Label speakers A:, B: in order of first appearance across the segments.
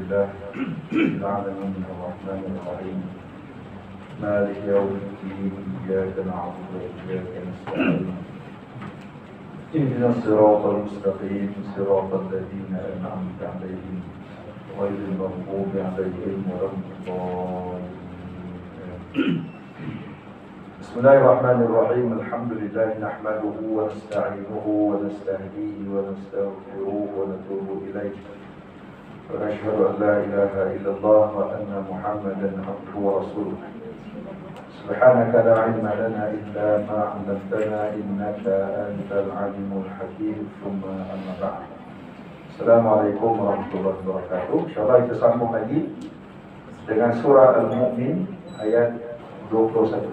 A: لله رب العالمين الرحمن الرحيم مالك يوم الدين إياك نعبد وإياك نستعين اهدنا الصراط المستقيم صراط الذين أنعمت عليهم غير المغضوب عليهم ولا الضالين. بسم الله الرحمن الرحيم. الحمد لله نحمده ونستعينه ونستهديه ونستغفره ونتوب إليه ونشهد أن لا إله إلا الله وأن محمدا عبده ورسوله. سبحانك لا علم لنا إلا ما علمتنا إنك أنت العليم الحكيم. ثم أما بعد. Assalamualaikum warahmatullahi wabarakatuh. Insyaallah kita sambung lagi dengan surah Al-Mu'min ayat 21.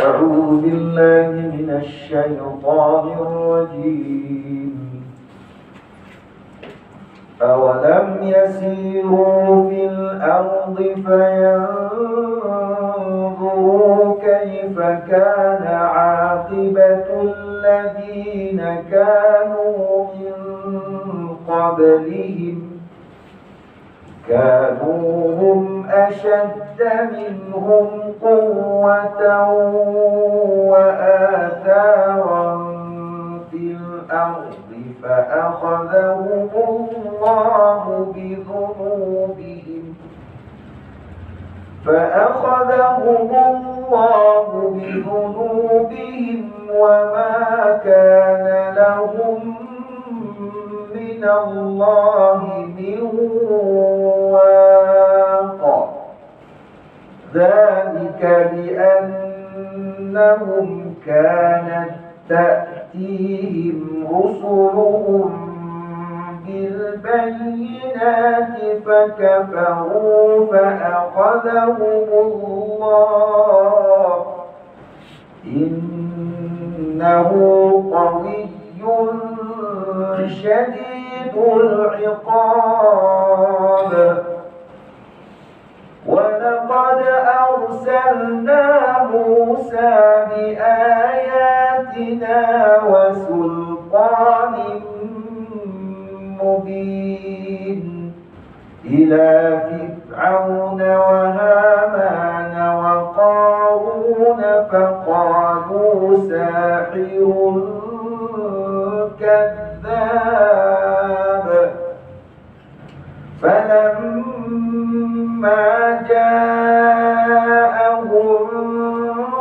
A: أعوذ بالله من الشيطان الرجيم. أولم يسيروا في الأرض فينظروا كيف كان عاقبة الذين كانوا من قبلهم كانوا هم أشد منهم قوة وآثارا في الأرض فأخذهم الله بذنوبهم وما كان لهم من الله من واق. ذلك بأنهم كانت تأتيهم رسلهم بالبينات فكفروا فأخذهم الله إنه قوي شديد العقاب. ولقد أرسلنا موسى بآياتنا وسلطان مبين إلى فرعون وهامان وقارون فقالوا ساحر كذاب. فلما جاءهم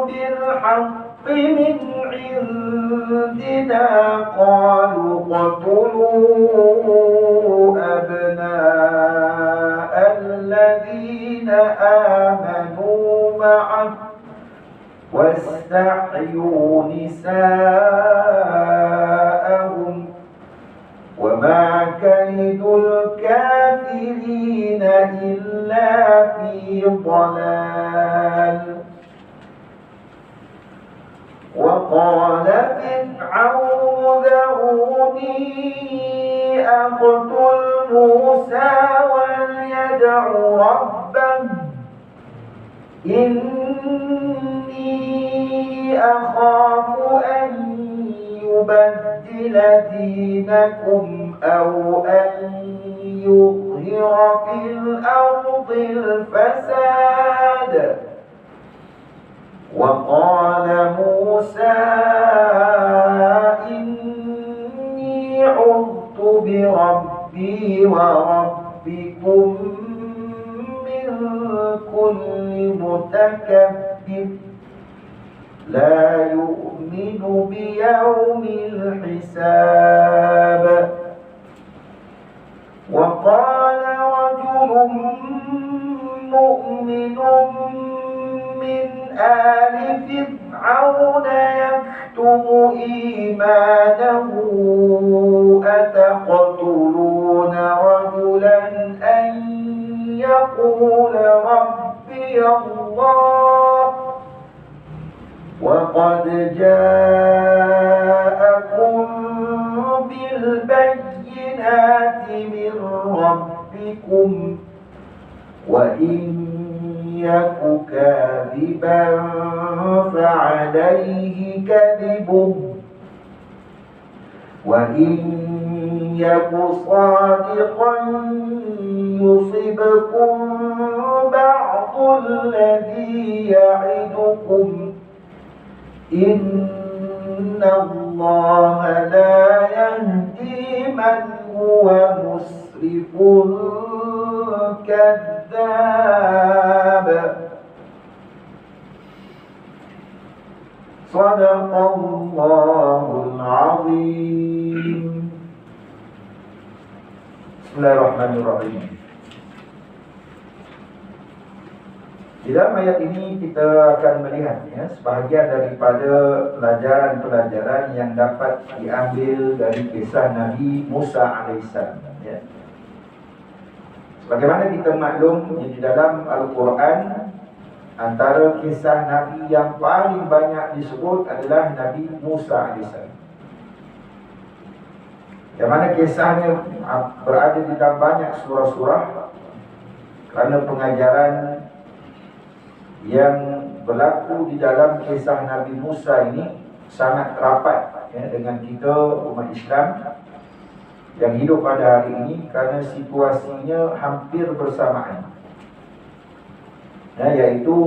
A: بالحق من عندنا قالوا اقتلوا أبناء الذين آمنوا معه واستحيوا نساءهم وما كيد الكافرين إلا في ضلال. وقال فرعون ذروني أقتل موسى وليدع ربه إني أخاف أن يبدل دينكم أو أن يظهر في الأرض الفساد. وقال موسى إني عذت بربي وربكم من كل متكبر لا يؤمن بيوم الحساب. وقال رجل مؤمن من آل فرعون يكتم إيمانه أتقتلون رجلا أن يقول ربي الله وقد جاءكم بالبينات من ربكم وإن يك كاذبا فعليه كذبه وإن yaku sadiqan yusibkum ba'dul ladhi ya'idukum inna Allah la yahdi man huwa musrifun kadzdzab. Sadaqallahul azim. Bismillahirrahmanirrahim. Di dalam ayat ini kita akan melihat sebahagian daripada pelajaran-pelajaran yang dapat diambil dari kisah Nabi Musa alaihissalam. Sebagaimana kita maklum, di dalam Al-Quran antara kisah Nabi yang paling banyak disebut adalah Nabi Musa alaihissalam, yang mana kisahnya berada di dalam banyak surah-surah kerana pengajaran yang berlaku di dalam kisah Nabi Musa ini sangat rapat dengan kita umat Islam yang hidup pada hari ini, kerana situasinya hampir bersamaan, yaitu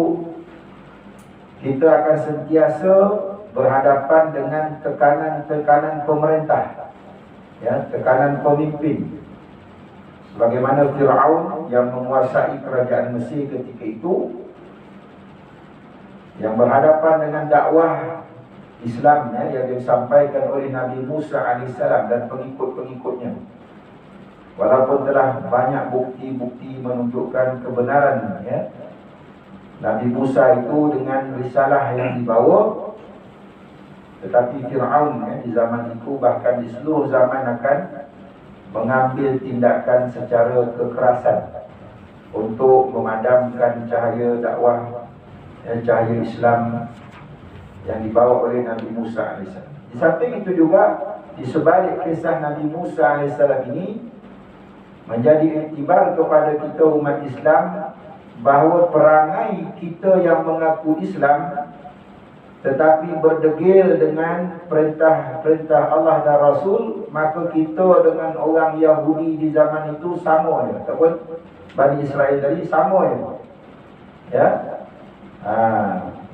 A: kita akan sentiasa berhadapan dengan tekanan-tekanan pemerintah, tekanan pemimpin, sebagaimana Fir'aun yang menguasai kerajaan Mesir ketika itu, yang berhadapan dengan dakwah Islam yang disampaikan oleh Nabi Musa alaihissalam dan pengikut-pengikutnya. Walaupun telah banyak bukti-bukti menunjukkan kebenaran Nabi Musa itu dengan risalah yang dibawa, tetapi Fir'aun di zaman itu, bahkan di seluruh zaman, akan mengambil tindakan secara kekerasan untuk memadamkan cahaya dakwah, cahaya Islam yang dibawa oleh Nabi Musa AS. Di samping itu juga, di sebalik kisah Nabi Musa AS ini menjadi iktibar kepada kita umat Islam bahawa perangai kita yang mengaku Islam tetapi berdegil dengan perintah Allah dan Rasul, maka kita dengan orang Yahudi di zaman itu sama je, ataupun Bani Israel tadi sama je.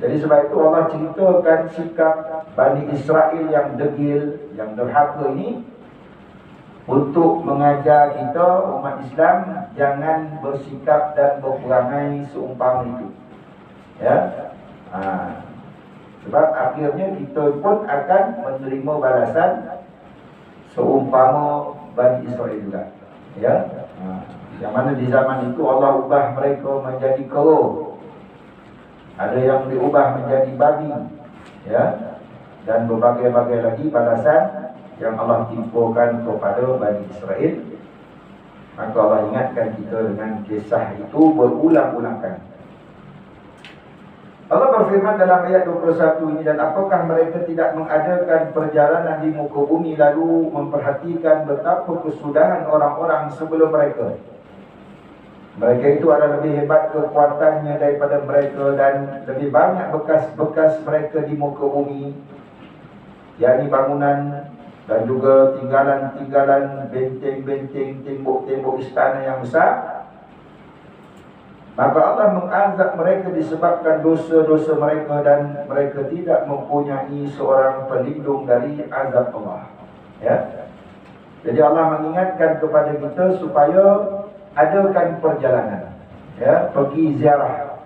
A: Jadi sebab itu Allah ceritakan sikap Bani Israel yang degil, yang derhaka ini, untuk mengajar kita umat Islam jangan bersikap dan berperangai seumpama itu. Sebab akhirnya kita pun akan menerima balasan seumpama Bani Israel juga. Yang mana di zaman itu Allah ubah mereka menjadi kera, ada yang diubah menjadi babi, dan berbagai-bagai lagi balasan yang Allah timpakan kepada Bani Israel. Maka Allah ingatkan kita dengan kisah itu berulang-ulang kali. Allah berfirman dalam ayat 21 ini, dan apakah mereka tidak mengadakan perjalanan di muka bumi lalu memperhatikan betapa kesudahan orang-orang sebelum mereka. Mereka itu adalah lebih hebat kekuatannya daripada mereka, dan lebih banyak bekas-bekas mereka di muka bumi, yakni bangunan dan juga tinggalan-tinggalan benteng-benteng, tembok-tembok istana yang besar. Maka Allah mengazab mereka disebabkan dosa-dosa mereka, dan mereka tidak mempunyai seorang pelindung dari azab Allah. Jadi Allah mengingatkan kepada kita supaya adakan perjalanan, pergi ziarah.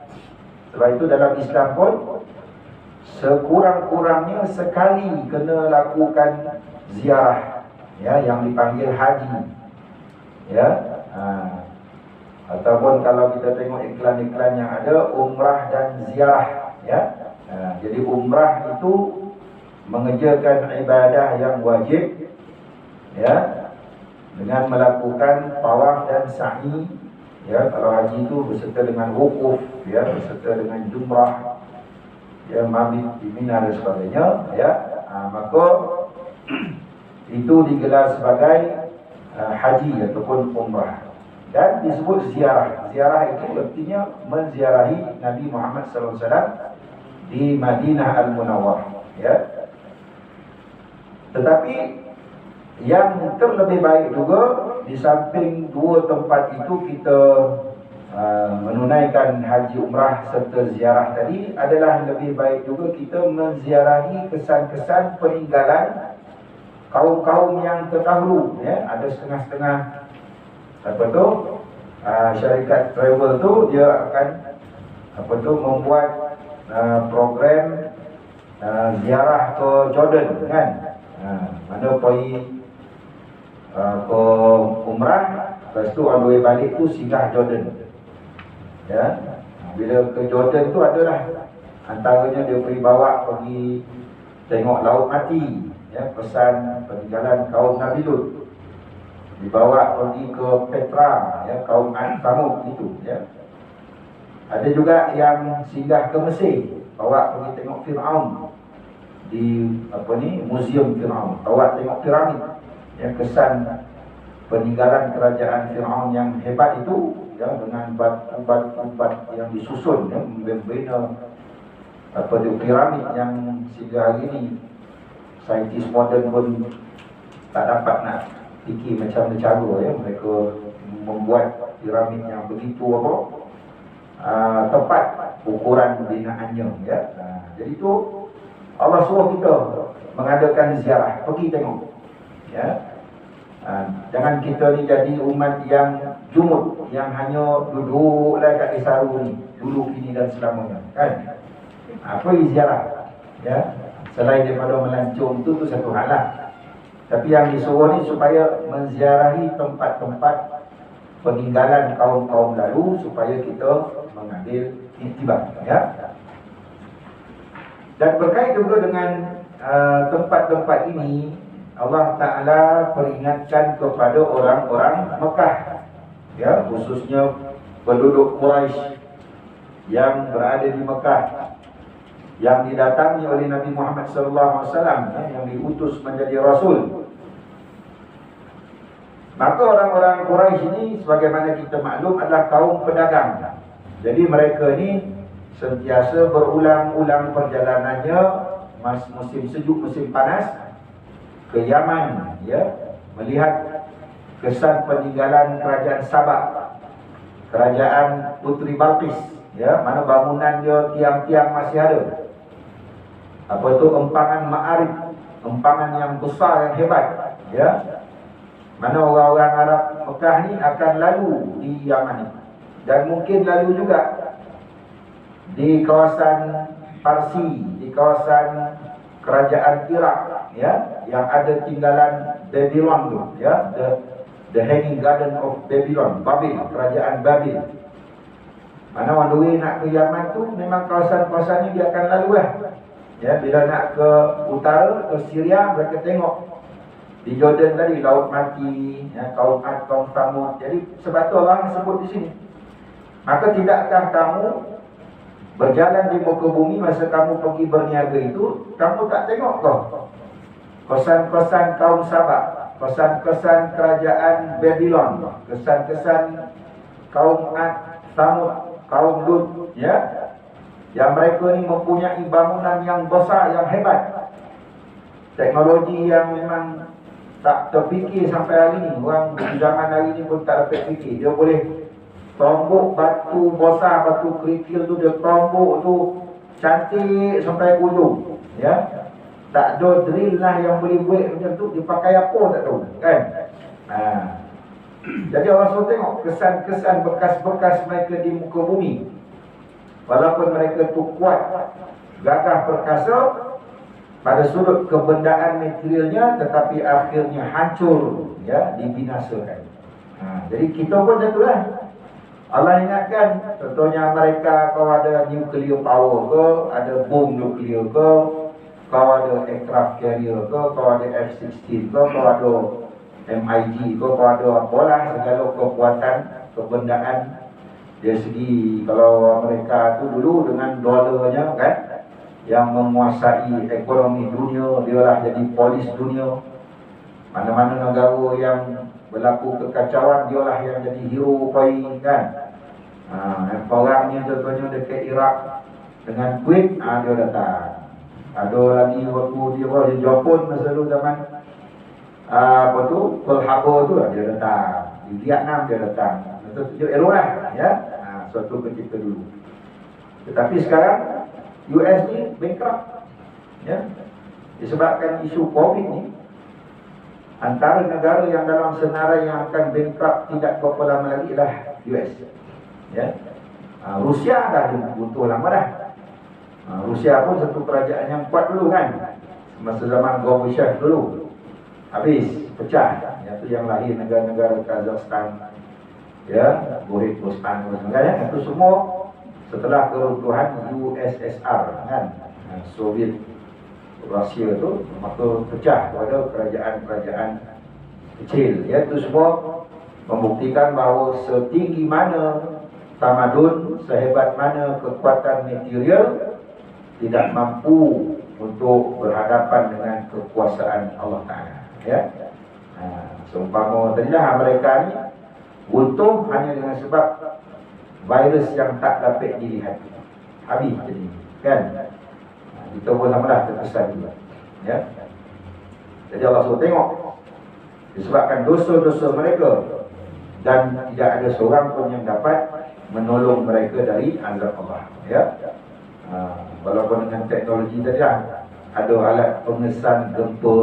A: Sebab itu dalam Islam pun sekurang-kurangnya sekali kena lakukan ziarah, yang dipanggil haji, ataupun kalau kita tengok iklan-iklan yang ada, umrah dan ziarah, jadi umrah itu mengerjakan ibadah yang wajib, dengan melakukan tawaf dan sa'i. Kalau haji itu berserta dengan wukuf, berserta dengan jumrah, mabit di Mina dan sebagainya, maka itu digelar sebagai haji ataupun umrah, dan disebut ziarah. Ziarah itu artinya menziarahi Nabi Muhammad SAW di Madinah Al-Munawwarah. Tetapi Yang terlebih baik juga, di samping dua tempat itu kita menunaikan haji umrah serta ziarah tadi, adalah lebih baik juga kita menziarahi kesan-kesan peninggalan kaum-kaum yang terdahulu. Ya, ada setengah-setengah syarikat travel tu dia akan membuat program ziarah ke Jordan kan. Mana pergi ke umrah, lepas tu on the way balik tu singgah Jordan. Ya, bila ke Jordan tu adalah antaranya dia pergi bawa pergi tengok Laut Mati, ya, pesan peninggalan kaum Nabi Lut. Dibawa pergi ke Petra, ya, kaum Samud itu, ya. Ada juga yang singgah ke Mesir, bawa pergi tengok Firaun di muzium Firaun, bawa tengok piramid, ya, kesan peninggalan kerajaan Firaun yang hebat itu, ya, dengan batu-batu yang disusun, ya, membina piramid yang sehingga hari ini saintis moden pun tak dapat nak fikir macam cara, ya, mereka membuat piramid yang begitu tepat ukuran binaannya, ya. Jadi itu Allah suruh kita mengadakan ziarah, pergi tengok, ya. Jangan kita ni jadi umat yang jumud, yang hanya duduklah kat Desaru ni, dulu kini dan selamanya, kan? Pergi ziarah, ya. Selain daripada melancong tu satu hal lah. Tapi yang disuruh ni supaya menziarahi tempat-tempat peninggalan kaum-kaum lalu, supaya kita mengambil iktibar, ya. Dan berkait juga dengan tempat-tempat ini, Allah Ta'ala peringatkan kepada orang-orang Mekah, ya, khususnya penduduk Quraisy yang berada di Mekah, yang didatangi oleh Nabi Muhammad SAW, ya, yang diutus menjadi Rasul. Maka orang-orang Quraisy ini, sebagaimana kita maklum, adalah kaum pedagang. Jadi mereka ni sentiasa berulang-ulang perjalanannya musim sejuk, musim panas, ke Yaman, ya, melihat kesan peninggalan kerajaan Sabak, kerajaan Putri Balqis, ya, mana bangunan dia tiang-tiang masih ada. Empangan Ma'arib, empangan yang besar, yang hebat, ya. Mana orang-orang Arab Mekah ni akan lalu di Yaman ni, dan mungkin lalu juga di kawasan Parsi, di kawasan kerajaan Iraq, ya, yang ada tinggalan Babylon tu, ya, the Hanging Garden of Babylon, Babil, kerajaan Babil. Mana on the way nak ke Yaman tu, memang kawasan-kawasan ni dia akan lalu lah. Ya, bila nak ke utara, ke Syria, mereka tengok di Jordan tadi Laut Mati, ya, kaum Ad, kaum Samud. Jadi sebab tu Allah sebut di sini. Maka tidakkah kamu berjalan di muka bumi masa kamu pergi berniaga itu, kamu tak tengok kau kesan-kesan kaum Sabak, kesan-kesan kerajaan Babylon, kesan-kesan kaum Ad, Samud, kaum Lut, ya, yang mereka ni mempunyai bangunan yang besar, yang hebat, teknologi yang memang tak terfikir sampai hari ni. Orang di zaman hari ni pun tak dapat fikir. Dia boleh tombok batu besar, batu kerikil tu, dia tombok tu cantik sampai ujung, ya. Tak ada drill lah yang boleh buat macam tu. Dia pakai apa tak tahu, kan. Jadi Allah suruh tengok kesan-kesan bekas-bekas mereka di muka bumi. Walaupun mereka tu kuat, gagah perkasa pada sudut kebendaan materialnya, tetapi akhirnya hancur, ya, dibinasakan. Jadi kita pun jatuhlah. Allah ingatkan, contohnya mereka kalau ada nuclear power ke, ada bom nuklear ke, kalau ada aircraft carrier ke, kalau ada F-16 ke, kalau ada MIG ke, kalau ada apalah, segala kekuatan kebendaan dari segi, kalau mereka tu dulu dengan dolarnya, kan, yang menguasai ekonomi dunia, dialah jadi polis dunia. Mana-mana negara yang berlaku kekacauan, dialah yang jadi hero pai, kan. Perangnya contohnya dekat Iraq dengan Kuwait, dia datang. Ada lagi waktu dia di Jepun masa dulu zaman apa tu, Pearl Harbor tu dia datang, di Vietnam dia datang, itu tunjuk Eropah lah, ya. Suatu ketika dulu. Tetapi sekarang US ni bankrupt, ya, disebabkan isu COVID ni. Antara negara yang dalam senarai yang akan bankrupt tidak berapa lama lagi adalah US, ya. Rusia dah butuh lama dah. Rusia pun satu kerajaan yang kuat dulu kan, masa zaman Gorbachev dulu, habis pecah. Itu yang lahir negara-negara Kazakhstan, ya, Uzbekistan dan sebagainya. Itu semua setelah keruntuhan USSR kan, Soviet Rusia tu, maka pecah kepada kerajaan-kerajaan kecil, ya. Itu semua membuktikan bahawa setinggi mana tamadun, sehebat mana kekuatan material, tidak mampu untuk berhadapan dengan kekuasaan Allah Ta'ala, ya. Seumpama tadilah mereka ni untung hanya dengan sebab virus yang tak dapat dilihat, habis jadi, kan. Kita pun samalah terkesan juga, ya. Jadi Allah suruh tengok, disebabkan dosa-dosa mereka, dan tidak ada seorang pun yang dapat menolong mereka dari azab Allah, ya. Walaupun dengan teknologi tadi ada alat pengesan gempa,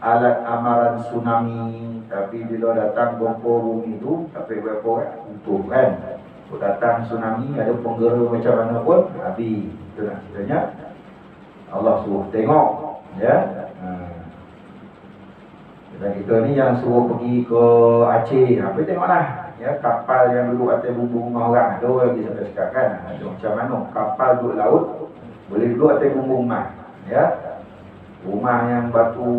A: alat amaran tsunami, tapi bila datang gempa bumi tu sampai berapa kan, utuh kan. Kalau datang tsunami, ada penggera macam mana pun habis. Itu nak ceritanya. Allah suruh tengok, ya. Dan kita ni yang suruh pergi ke Aceh, apa tengoklah, ya, kapal yang duduk atas bumbung rumah orang. Ada lagi sampai sekarang kan, ada macam mana kapal duduk laut boleh duduk atas bumbung rumah, ya. Rumah yang batu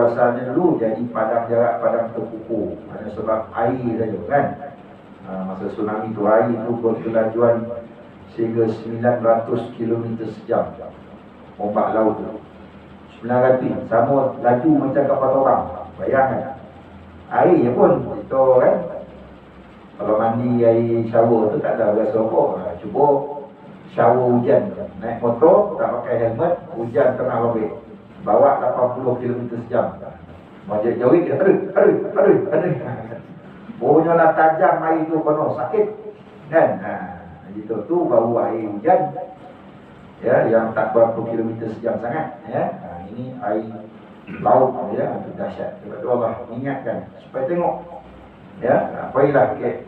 A: asalnya dulu jadi padang jarak, padang terkukur, hanya sebab air saja kan. Masa tsunami tu air tu berkelajuan sehingga 900 km sejam ombak laut tu. 900, sama laju macam kapal orang. Bayangkan air pun itu kan, kalau mandi air shower tu tak ada rasa apa. Cuba shower hujan, naik motor tak pakai helmet, hujan tengah lebih, bawa 80 km sejam, macam jauh dia aduh punya lah tajam air tu penuh, sakit kan. Itu tu baru air hujan, ya, yang tak berapa kilometer sejam sangat, ya. Ini air laut, ya, itu dahsyat. Sebab tu Allah ingatkan supaya tengok, ya. Pergilah ke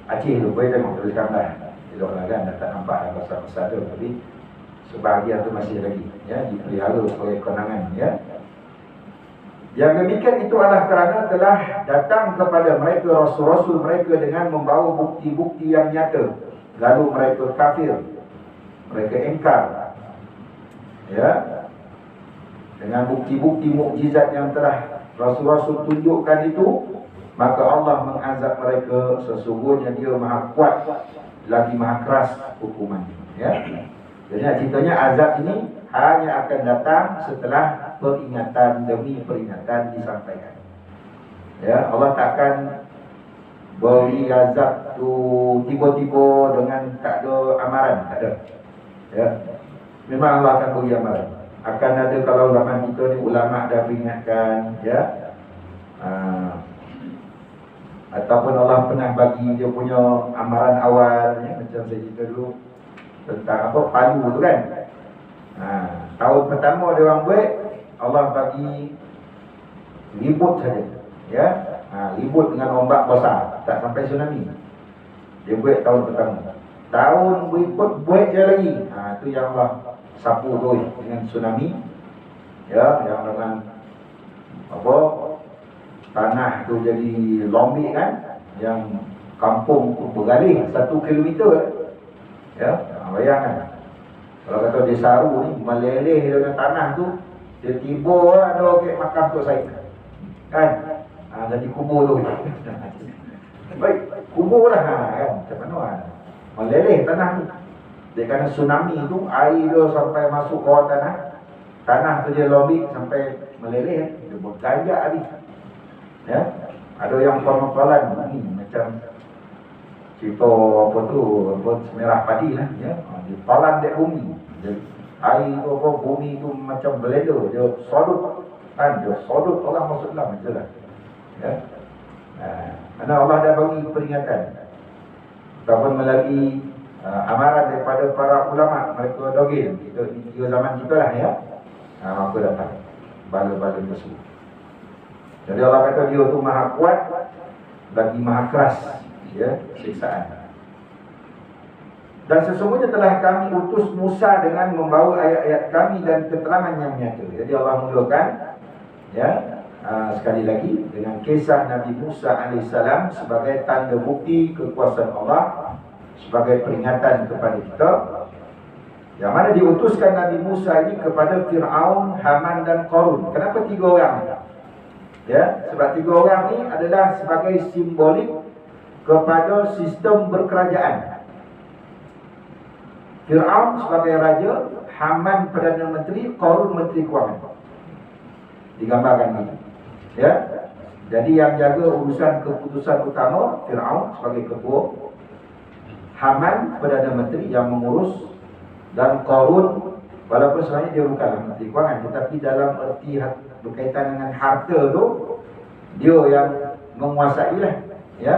A: Aceh tu, pergi tengok terus gambar. Eloklah kan, dah tak nampak dah pasal-pasal tu, tapi sebahagian tu masih lagi, ya, dipelihara oleh kenangan, ya. Yang demikian itu adalah kerana telah datang kepada mereka rasul-rasul mereka dengan membawa bukti-bukti yang nyata, lalu mereka kafir, mereka engkar, ya. Dengan bukti-bukti mukjizat yang telah rasul-rasul tunjukkan itu, maka Allah mengazab mereka. Sesungguhnya Dia Maha Kuat lagi Maha Keras hukuman, ya. Jadi ceritanya azab ini hanya akan datang setelah peringatan demi peringatan disampaikan, ya. Allah takkan beri azab tu tiba-tiba dengan tak ada amaran, tak ada, ya. Memang Allah akan beri amaran. Akan ada, kalau zaman kita ni ulama dah peringatkan, ya, ataupun Allah pernah bagi dia punya amaran awal, ya. Macam saya cerita dulu tentang apa, palu tu kan. Tahun pertama dia orang buat, Allah bagi ribut saja, ya. Ribut dengan ombak besar, tak sampai tsunami. Dia buat tahun pertama. Tahun berikut buat je lagi. Itu yang Allah sapu tu dengan tsunami, ya, yang dengan apa, tanah tu jadi lombik kan, yang kampung tu bergalih 1 kilometer, ya. Bayangkan kalau kata dia saru ni meleleh dengan tanah tu, dia tiba ada orang makam tu saya kan, jadi kubur tu. Baik, kubur lah kan, macam mana meleleh tanah tu. Dia kena tsunami tu, air dia sampai masuk ke bawah tanah, tanah tu dia lombik sampai meleleh, dia berganjak habis, ya. Ada yang konon-konon ni macam cerita apa tu, apa semerah padi lah, ya. Dia talan dek bumi, dia, air tu apa, bumi tu macam blender, dia sodut kan dia sodok orang masuk Islam je lah. Ya. Karena Allah dah bagi peringatan ataupun melalui amaran daripada para ulama, mereka dogil kita di 3 zaman kita lah ya. Maka datang bala-bala tersebut. Jadi Allah kata dia tu maha kuat lagi maha keras ya siksaan. Dan sesungguhnya telah kami utus Musa dengan membawa ayat-ayat kami dan keterangan yang nyata. Jadi Allah mulakan ya sekali lagi dengan kisah Nabi Musa AS sebagai tanda bukti kekuasaan Allah, sebagai peringatan kepada kita, yang mana diutuskan Nabi Musa ini kepada Fir'aun, Haman dan Qarun. Kenapa 3 orang? Ya, sebab 3 orang ini adalah sebagai simbolik kepada sistem berkerajaan. Fir'aun sebagai raja, Haman Perdana Menteri, Qarun Menteri Kewangan. Digambarkan ini. Ya. Jadi yang jaga urusan keputusan utama Fir'aun sebagai ketua, Haman Perdana Menteri yang mengurus, dan Qarun walaupun sebenarnya dia bukanlah Menteri Kewangan, tetapi dalam erti berkaitan dengan harta tu dia yang menguasai lah. Ya.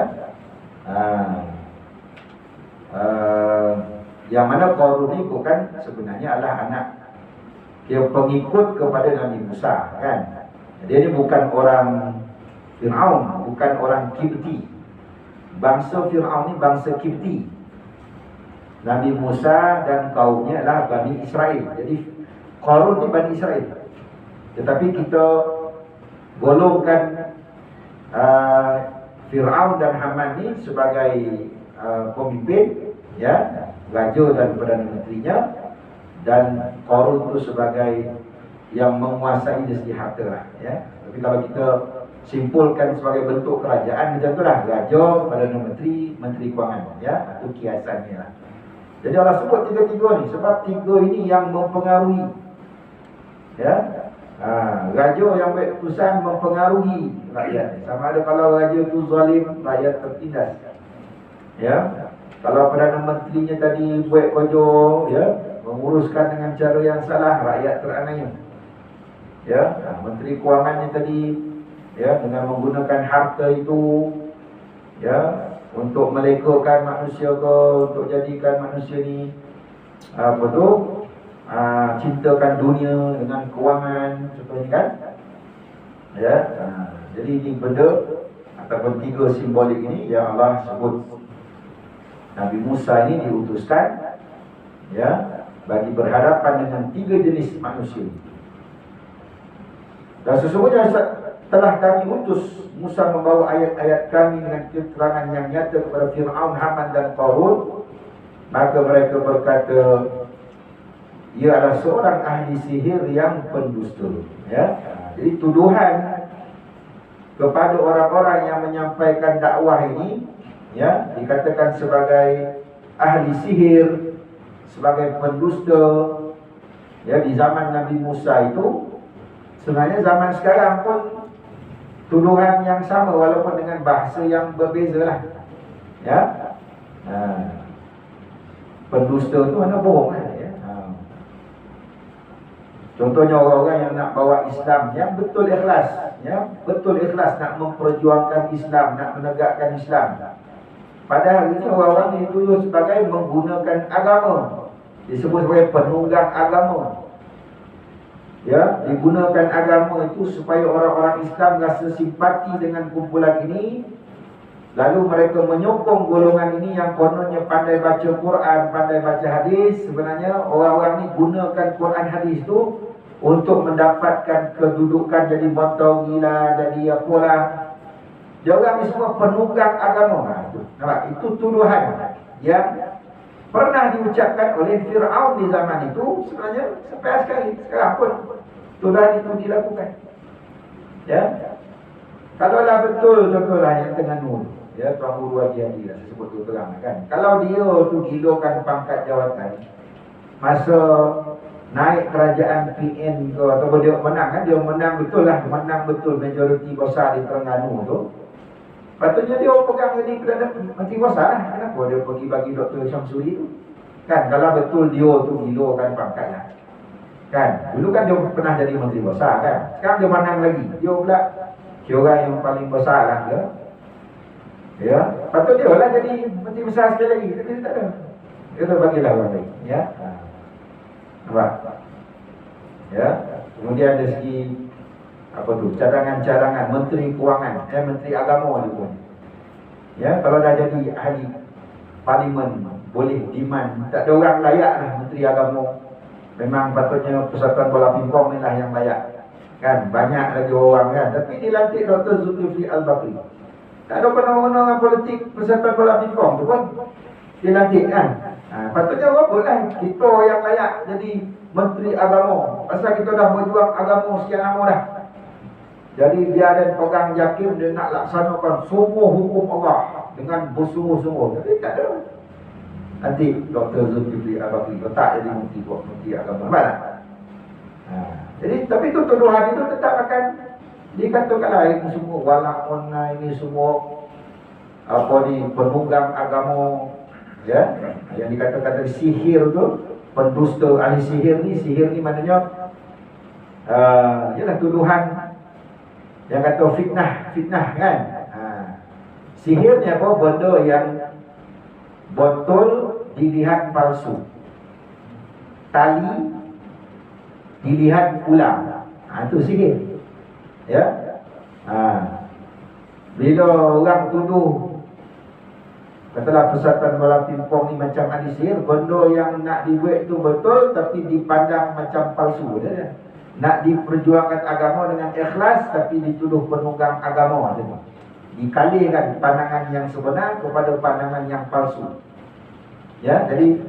A: Yang mana Qarun ni bukan sebenarnya adalah anak dia pengikut kepada Nabi Musa kan. Dia ni bukan orang Fir'aun, bukan orang Kipti. Bangsa Fir'aun ni bangsa Kipti. Nabi Musa dan kaumnya adalah Bani Israel. Jadi Qarun ni Bani Israel. Tetapi kita golongkan Fir'aun dan Haman ni sebagai pemimpin ya, raja dan Perdana Menterinya, dan Qarun tu sebagai yang menguasai dari segi harta lah ya. Tapi kalau kita simpulkan sebagai bentuk kerajaan macam tu lah, raja, Perdana Menteri, Menteri Kewangan ya, itu kiasannya lah. Jadi Allah sebut 3-3 ni sebab 3 ini yang mempengaruhi ya. Raja yang buat keputusan mempengaruhi rakyat. Sama ada kalau raja tu zalim, rakyat tertindas ya. Kalau Perdana Menterinya tadi buat kerja ya, menguruskan dengan cara yang salah, rakyat teraniaya. Ya, Menteri Kewangannya tadi ya, dengan menggunakan harta itu ya untuk melegakan manusia ke, untuk jadikan manusia ni apa tu cintakan dunia dengan kewangan contohnya kan ya. Jadi ini benda ataupun 3 simbolik ini yang Allah sebut Nabi Musa ini diutuskan ya bagi berhadapan dengan 3 jenis manusia. Dan sesungguhnya telah kami utus Musa membawa ayat-ayat kami dengan keterangan yang nyata kepada Fir'aun, Haman dan Qarun. Maka mereka berkata, ia adalah seorang ahli sihir yang pendusta ya. Jadi tuduhan kepada orang-orang yang menyampaikan dakwah ini ya, dikatakan sebagai ahli sihir, sebagai pendusta ya di zaman Nabi Musa itu. Sebenarnya zaman sekarang pun tuduhan yang sama walaupun dengan bahasa yang berbeza lah ya. Pendusta tu mana bohong lah ya. Contohnya orang-orang yang nak bawa Islam yang betul ikhlas ya, betul ikhlas nak memperjuangkan Islam, nak menegakkan Islam. Padahal ini orang-orang dituduh sebagai menggunakan agama, disebut sebagai penunggang agama ya, digunakan agama itu supaya orang-orang Islam rasa simpati dengan kumpulan ini. Lalu mereka menyokong golongan ini yang kononnya pandai baca Quran, pandai baca hadis. Sebenarnya orang-orang ini gunakan Quran hadis itu untuk mendapatkan kedudukan jadi motor gila, jadi apalah. Dia orang ini semua penunggang agama. Nampak? Itu tuduhan yang pernah diucapkan oleh Fir'aun di zaman itu. Sebenarnya sampai sekarang pun tuduhan itu dilakukan ya. Kalaulah betul contohlah yang tengah Nur ya, Tuan Guru Haji Hadi lah, saya sebut tu terang kan. Kalau dia tu gilokan pangkat jawatan masa naik kerajaan PN ke, ataupun dia menang kan, dia menang betul lah, menang betul majoriti besar di Terengganu tu, patutnya dia pegang jadi Perdana Menteri besar lah. Kenapa dia pergi bagi Dr. Syamsuri tu kan? Kalau betul dia tu gilokan pangkat lah Kan? Dulu kan dia pernah jadi menteri besar kan. Sekarang dia pandang lagi. Dia pula orang yang paling besar lah dia. Ya, patut dia lah jadi menteri besar sekali lagi. Tapi dia tak ada. Dia tu bagilah orang lain. Ya. Nampak? Ya. Kemudian dari segi apa tu? Cadangan-cadangan menteri kewangan, menteri agama dia pun. Ya, kalau dah jadi ahli parlimen boleh demand, tak ada orang layak lah menteri agama. Memang patutnya Persatuan Bola Pingpong ni lah yang layak. Kan, banyak lagi orang kan. Tapi dilantik Dr. Zulkifli Al-Bakri. Tak ada penolong-penolong politik Persatuan Bola Pingpong tu pun dilantik kan. Patutnya apa lah kita yang layak jadi menteri agama. Pasal kita dah berjuang agama sekian lama dah. Jadi dia ada pegang yakin dia nak laksanakan semua hukum Allah dengan bersungguh-sungguh. Tapi tak ada. Nanti Dr. Zulkifli Al-Bakri letak jadi menteri agama. Nampak tak? Jadi tapi itu tuduhan itu tetap akan dikatakanlah ini semua walang online, ini semua apa ni penunggang agama, ya, yang dikatakan tadi sihir tu, pendusta ahli sihir ni maknanya ialah tuduhan yang kata fitnah kan. Sihir ni apa? Benda yang botol dilihat palsu, tali dilihat ulang. Itu sihir. Ya. Bila orang tuduh katalah Persatuan Bola Pingpong ni macam ahli sihir, benda yang nak dibuat tu betul tapi dipandang macam palsu. Nak diperjuangkan agama dengan ikhlas tapi dituduh penunggang agama. Dikalihkan pandangan yang sebenar kepada pandangan yang palsu. Ya, jadi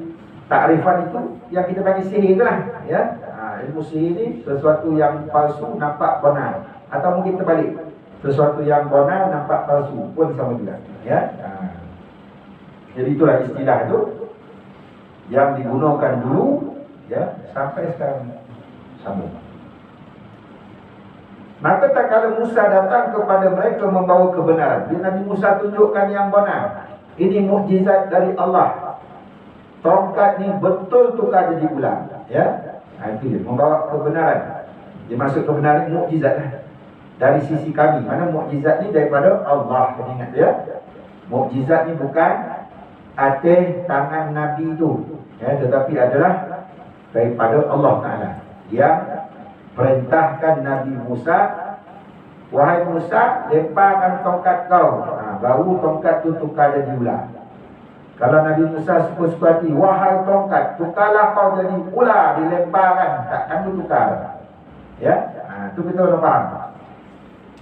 A: takrifan itu yang kita panggil sihir itulah, ya. Ilmu sihir ni sesuatu yang palsu nampak benar, atau mungkin terbalik, sesuatu yang benar nampak palsu pun sama juga, ya. Jadi itulah istilah itu yang digunakan dulu, ya, sampai sekarang sama. Maka tak kala Musa datang kepada mereka membawa kebenaran, bila Nabi Musa tunjukkan yang benar, ini mukjizat dari Allah. Tongkat ni betul tukar jadi ulang, ya. Itu dia, membawa kebenaran. Dia masuk kebenaran mukjizat lah. Dari sisi kami. Mana mukjizat ni daripada Allah. Ingat ya. Mukjizat ni bukan atas tangan Nabi tu, ya, tetapi adalah daripada Allah Ta'ala yang perintahkan Nabi Musa, wahai Musa, lemparkan tongkat kau, baru tongkat tu tukar jadi ular. Kalau Nabi Musa suka-suka hati, wahai tongkat, tukarlah kau jadi ular, dilemparkan, takkan tu tukar. Ya, itu kita orang faham.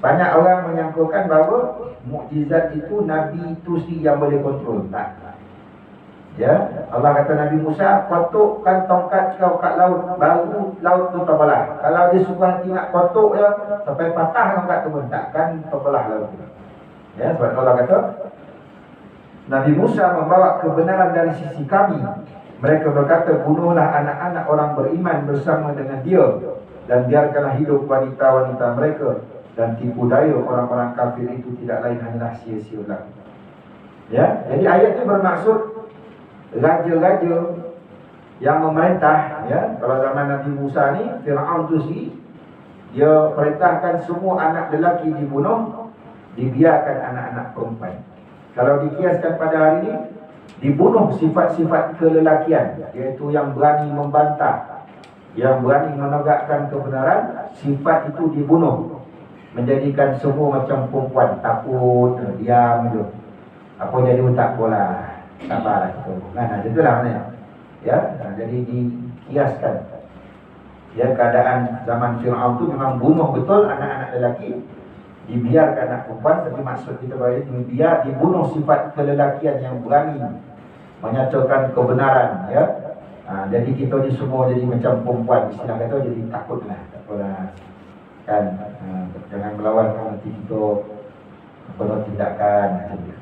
A: Banyak orang menyangkakan bahawa mukjizat itu Nabi itu sendiri yang boleh kontrol. Tak. Ya, Allah kata Nabi Musa, kotukkan tongkat kau kat laut, baru laut tu terbelah. Kalau dia suka hati nak kotuk ya, sampai patah tongkat tu pun takkan terbelah laut tu. Ya, sebab Allah kata Nabi Musa membawa kebenaran dari sisi kami. Mereka berkata, bunuhlah anak-anak orang beriman bersama dengan dia, dan biarkanlah hidup wanita-wanita mereka, dan tipu daya orang-orang kafir itu tidak lain hanyalah sia-sia lagi. Ya, jadi ayat ini bermaksud raja-raja yang memerintah, ya. Kalau zaman Nabi Musa ni, Fir'aun tu sendiri, dia perintahkan semua anak lelaki dibunuh, dibiarkan anak-anak perempuan. Kalau dikiaskan pada hari ini, dibunuh sifat-sifat kelelakian, iaitu yang berani membantah, yang berani menegakkan kebenaran, sifat itu dibunuh, menjadikan semua macam perempuan, takut, diam je. Apa jadi pun tak apalah, sabarlah kita. Nah, itulah maknanya. Ya, jadi dikiaskan. Ya, keadaan zaman Fir'aun itu memang bunuh betul anak-anak lelaki, dibiarkan anak perempuan, tapi maksud kita bagi biar dibunuh sifat kelelakian yang berani menyatakan kebenaran, ya. Jadi kita ni semua jadi macam perempuan, istilah kata, jadi takutlah, takutlah kan, jangan melawan kan, nanti kita penuh tindakan macam tu.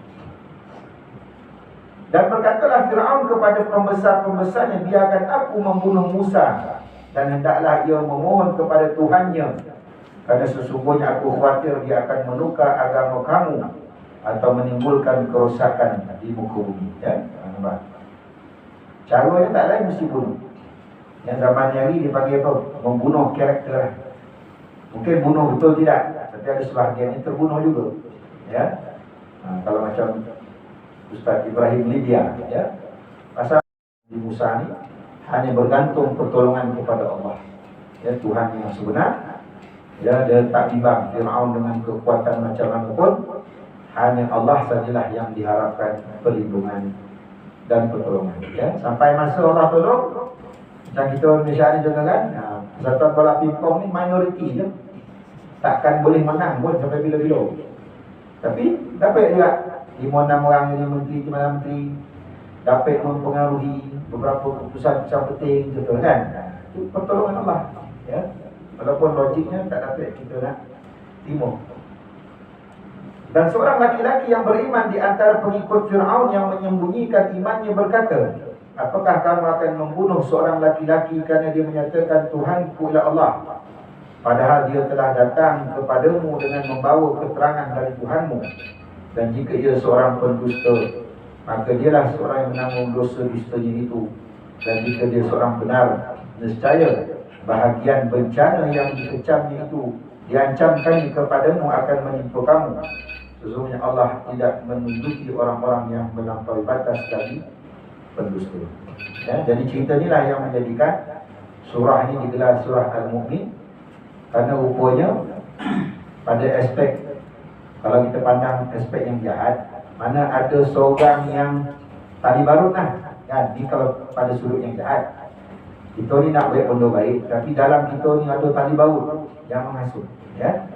A: Dan berkatalah Fir'aun kepada pembesar-pembesarnya, biarkan aku membunuh Musa, dan hendaklah ia memohon kepada Tuhannya, kerana sesungguhnya aku khawatir dia akan menukar agama kamu atau menimbulkan kerosakan di muka bumi. Ya, nampak? Caranya tak lain, mesti bunuh. Yang zaman hari dipanggil apa? Membunuh karakter. Mungkin bunuh betul tidak, tapi ada sebahagian yang terbunuh juga. Ya, kalau macam Ustaz Ibrahim Lydia, ya, pasal di Musa ni hanya bergantung pertolongan kepada Allah. Ya, Tuhan yang sebenar. Ya, dia tak bimbang Fir'aun dengan kekuatan macam mana pun. Hanya Allah sajalah yang diharapkan perlindungan dan pertolongan. Ya, sampai masa Allah tolong. Macam kita Malaysia ni juga kan, persatuan bola pingpong ni minoriti je, takkan boleh menang pun sampai bila-bila. Tapi dapat juga 5-6 orang jadi menteri, Timbalan Menteri, dapat mempengaruhi beberapa keputusan-keputusan penting, betul kan? Itu pertolongan Allah. Ya, walaupun logiknya tak dapat kita nak timur. Dan seorang laki-laki yang beriman di antara pengikut Fir'aun yang menyembunyikan imannya berkata, apakah kamu akan membunuh seorang laki-laki kerana dia menyatakan Tuhanku ialah Allah, padahal dia telah datang kepadamu dengan membawa keterangan dari Tuhanmu? Dan jika ia seorang pendusta, maka dialah seorang yang menanggung dosa dustanya itu. Dan jika dia seorang benar, nescaya bahagian bencana yang dikecamnya itu diancamkan kepadamu akan menimpa kamu. Sesungguhnya Allah tidak menunjuki orang-orang yang melampaui batas dari pendusta. Ya, jadi cerita inilah yang menjadikan surah ini digelar surah Al-Mu'min, karena rupanya pada aspek, kalau kita pandang aspek yang jahat, mana ada seorang yang tali barut lah kan, ni kalau pada sudut yang jahat, kita ni nak buat benda baik, tapi dalam kita ni ada tali barut yang menghasut. Ya,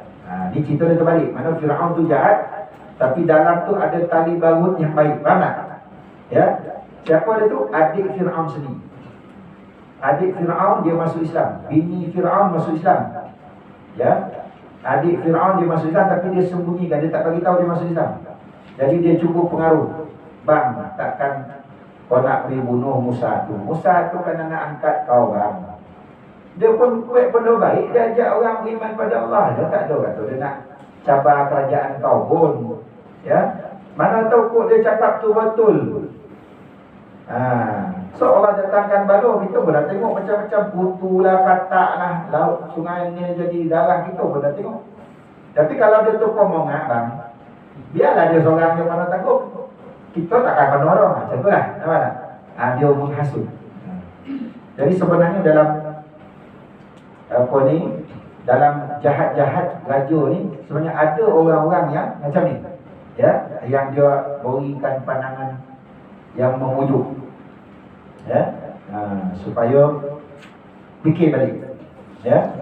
A: ni cerita dia terbalik, mana Fir'aun tu jahat, tapi dalam tu ada tali barut yang baik. Faham tak? Ya, siapa dia tu? Adik Fir'aun sendiri. Adik Fir'aun dia masuk Islam, bini Fir'aun masuk Islam. Ya, adik Fir'aun dia masuk Islam, tapi dia sembunyikan, dia tak bagi tahu dia masuk Islam. Jadi dia cukup pengaruh. Bang, takkan kau nak pergi bunuh Musa tu? Musa tu kan nak angkat kau, bang. Dia pun buat benda baik, dia ajak orang beriman pada Allah. Dia tak ada kata dia nak cabar kerajaan kau pun. Ya, mana tahu kok dia cakap tu betul. Seolah datangkan baloh, kita boleh tengok macam-macam kutu lah, katak lah, laut sungai ni jadi darah, kita boleh tengok. Tapi kalau dia tu pemongat, bang, biarlah dia seorang yang mana takut, kita takkan menolong. Macam tu lah, nampak tak? Dia menghasut. Jadi sebenarnya dalam apa ni, dalam jahat-jahat raja ni, sebenarnya ada orang-orang yang macam ni, ya, yang dia berikan pandangan yang memujuk, ya, supaya fikir balik. Ya,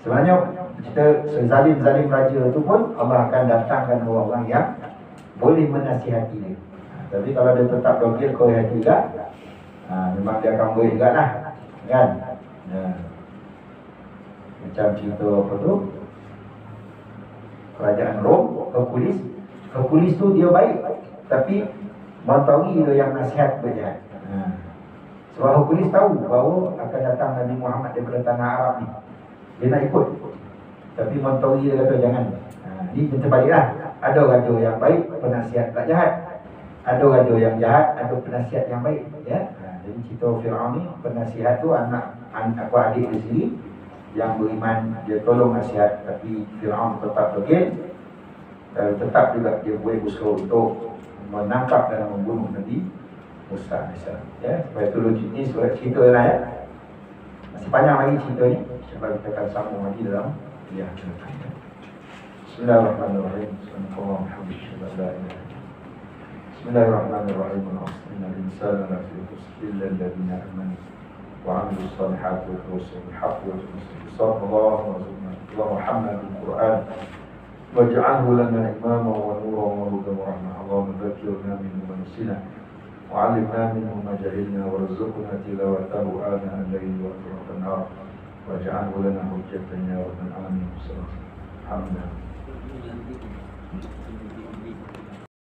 A: sebenarnya kita sezalim-zalim raja tu pun Allah akan datangkan orang-orang yang boleh menasihati dia. Tapi kalau dia tetap dogil kau hati juga, memang dia akan boleh juga lah, kan? Macam cerita apa tu, kerajaan Rom, Hercules tu dia baik, tapi Montawi dia yang nasihat berjahat. Sebab Hercules tahu bahawa akan datang Nabi Muhammad daripada tanah Arab ni, dia nak ikut. Tapi Montawi dia kata jangan. Ni terbalik lah. Ada raja yang baik, penasihat tak jahat. Ada raja yang jahat, ada penasihat yang baik. Ya. Jadi cerita Fir'aun ni, penasihat tu anak adik dia sendiri yang beriman, dia tolong nasihat, tapi Fir'aun tetap degil, dan tetap juga dia buat usaha untuk menangkap dan membunuh Nabi Musa. Ya, supaya itu logik ni cerita lah, ya. Masih panjang lagi cerita ni, sebab kita akan sambung lagi dalam kuliah kita. Bismillahirrahmanirrahim. Bismillahirrahmanirrahim. Innal insana lafi khusr illa alladhina amanu wa 'amilus salihati wa tawassaw bil haqqi wa tawassaw bis sabr. Allahumma Muhammadul Qur'an waj'alhu lana imama wa nuran wa hudan wa rahmah. Allahumma dhakkirna minhu ma nasina wa 'allimna minhu ma jahilna warzuqna tilawatahu ana al-layli wa atraf an-nahar waj'alhu lana hujjatan ya rabbal alamin. Alhamdulillah.